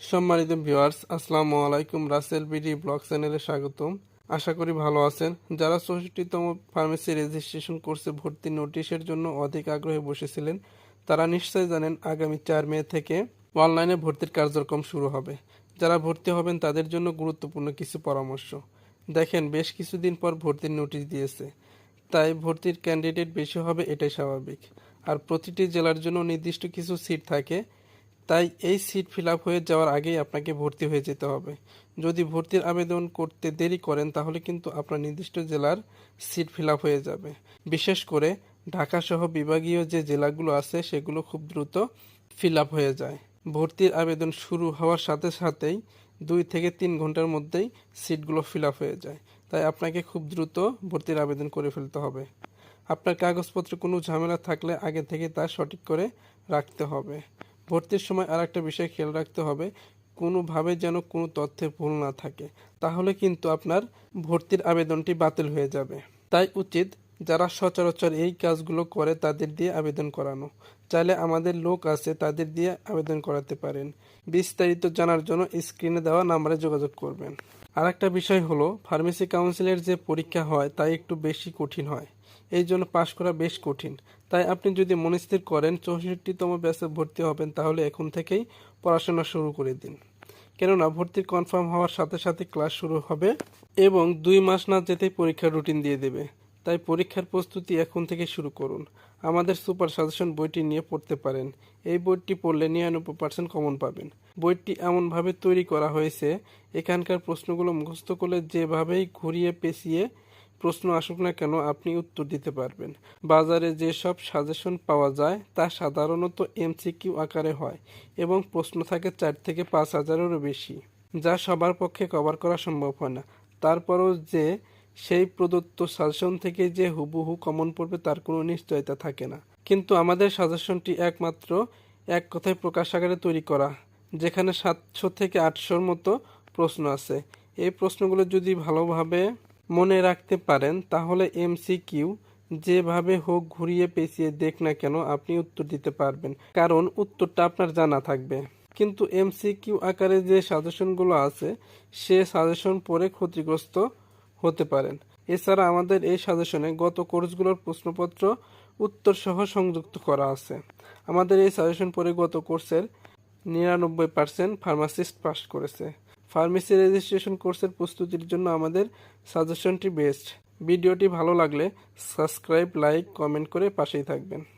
সম্মানিত ভিউয়ার্স, আসসালামু আলাইকুম। রাসেল বিডি ব্লগ চ্যানেলে স্বাগতম। আশা করি ভালো আছেন। যারা ৬৪তম ফার্মেসি রেজিস্ট্রেশন কোর্সে ভর্তি নোটিশের জন্য অধিক আগ্রহে বসেছিলেন, তারা নিশ্চয়ই জানেন আগামী ৪ মে থেকে অনলাইনে ভর্তির কার্যক্রম শুরু হবে। যারা ভর্তি হবেন তাদের জন্য গুরুত্বপূর্ণ কিছু পরামর্শ। দেখেন, বেশ কিছুদিন পর ভর্তির নোটিশ দিয়েছে, তাই ভর্তির ক্যান্ডিডেট বেশি হবে, এটাই স্বাভাবিক। আর প্রতিটি জেলার জন্য নির্দিষ্ট কিছু সিট থাকে, তাই এই সিট ফিল আপ হয়ে যাওয়ার আগেই আপনাকে ভর্তি হয়ে যেতে হবে। যদি ভর্তির আবেদন করতে দেরি করেন তাহলে কিন্তু আপনার নির্দিষ্ট জেলার সিট ফিল আপ হয়ে যাবে। বিশেষ করে ঢাকা সহ বিভাগীয় যে জেলাগুলো আছে সেগুলো খুব দ্রুত ফিল আপ হয়ে যায়। ভর্তির আবেদন শুরু হওয়ার সাথে সাথেই 2 থেকে 3 ঘন্টার মধ্যেই সিটগুলো ফিল আপ হয়ে যায়। তাই আপনাকে খুব দ্রুত ভর্তির আবেদন করে ফেলতে হবে। আপনার কাগজপত্রে কোনো ঝামেলা থাকলে আগে থেকে তা সঠিক করে রাখতে হবে। ভর্তির সময় আরেকটা বিষয় খেয়াল রাখতে হবে, কোনোভাবে যেন কোনো তথ্যে ভুল না থাকে, তাহলে কিন্তু আপনার ভর্তির আবেদনটি বাতিল হয়ে যাবে। তাই উচিত যারা সচরাচর এই কাজগুলো করে তাদের দিয়ে আবেদন করানো। চাইলে আমাদের লোক আছে, তাদের দিয়ে আবেদন করাতে পারেন। বিস্তারিত জানার জন্য স্ক্রিনে দেওয়া নাম্বারে যোগাযোগ করবেন। আরেকটা বিষয় হলো, ফার্মেসি কাউন্সিলের যে পরীক্ষা হয় তা একটু বেশি কঠিন হয়, এই জন্য পাশ করা বেশ কঠিন। তাই আপনি যদি মনস্থির করেন ৬৪তম ব্যাচে ভর্তি হবেন তাহলে এখন থেকেই পড়াশোনা শুরু করে দিন। কেননা ভর্তি কনফার্ম হওয়ার সাথে সাথে ক্লাস শুরু হবে এবং 2 মাস না যেতেই পরীক্ষার রুটিন দিয়ে দেবে। তাই পরীক্ষার প্রস্তুতি এখন থেকে শুরু করুন। আমাদের সুপার সাজেশন বইটি নিয়ে পড়তে পারেন। এই বইটি পড়লে 99% কমন পাবেন। বইটি এমনভাবে তৈরি করা হয়েছে, এখানকার প্রশ্নগুলো মুখস্থ করলে যেভাবেই ঘুরিয়ে পেঁচিয়ে প্রশ্ন আসুক না কেন আপনি উত্তর দিতে পারবেন। বাজারে যেসব সাজেশন পাওয়া যায় তা সাধারণত এমসিকিউ আকারে হয় এবং প্রশ্ন থাকে 4 থেকে 5 হাজারেরও বেশি, যা সবার পক্ষে কভার করা সম্ভব হয় না। তারপরও যে সেই প্রদত্ত সাজেশন থেকে যে হুবহু কমন পড়বে তার কোনো নিশ্চয়তা থাকে না। কিন্তু আমাদের সাজেশনটি একমাত্র এক কথায় প্রকাশ আকারে তৈরি করা, যেখানে 700 থেকে 800-র মতো প্রশ্ন আছে। এই প্রশ্নগুলো যদি ভালোভাবে মনে রাখতে পারেন তাহলে এমসিকিউ যেভাবে হোক ঘুরিয়ে পেঁচিয়ে দেখ না কেন আপনি উত্তর দিতে পারবেন, কারণ উত্তরটা আপনার জানা থাকবে। কিন্তু এমসিকিউ আকারে যে সাজেশনগুলো আছে সে সাজেশন পড়ে ক্ষতিগ্রস্ত হতে পারেন। এছাড়া আমাদের এই সাজেশনে গত কোর্সগুলোর প্রশ্নপত্র উত্তর সহ সংযুক্ত করা আছে। আমাদের এই সাজেশন পড়ে গত কোর্সের 99% ফার্মাসিস্ট পাস করেছে। ফার্মেসি রেজিস্ট্রেশন কোর্সের প্রস্তুতির জন্য আমাদের সাজেশনটি বেস্ট। ভিডিওটি ভালো লাগলে সাবস্ক্রাইব, লাইক, কমেন্ট করে পাশেই থাকবেন।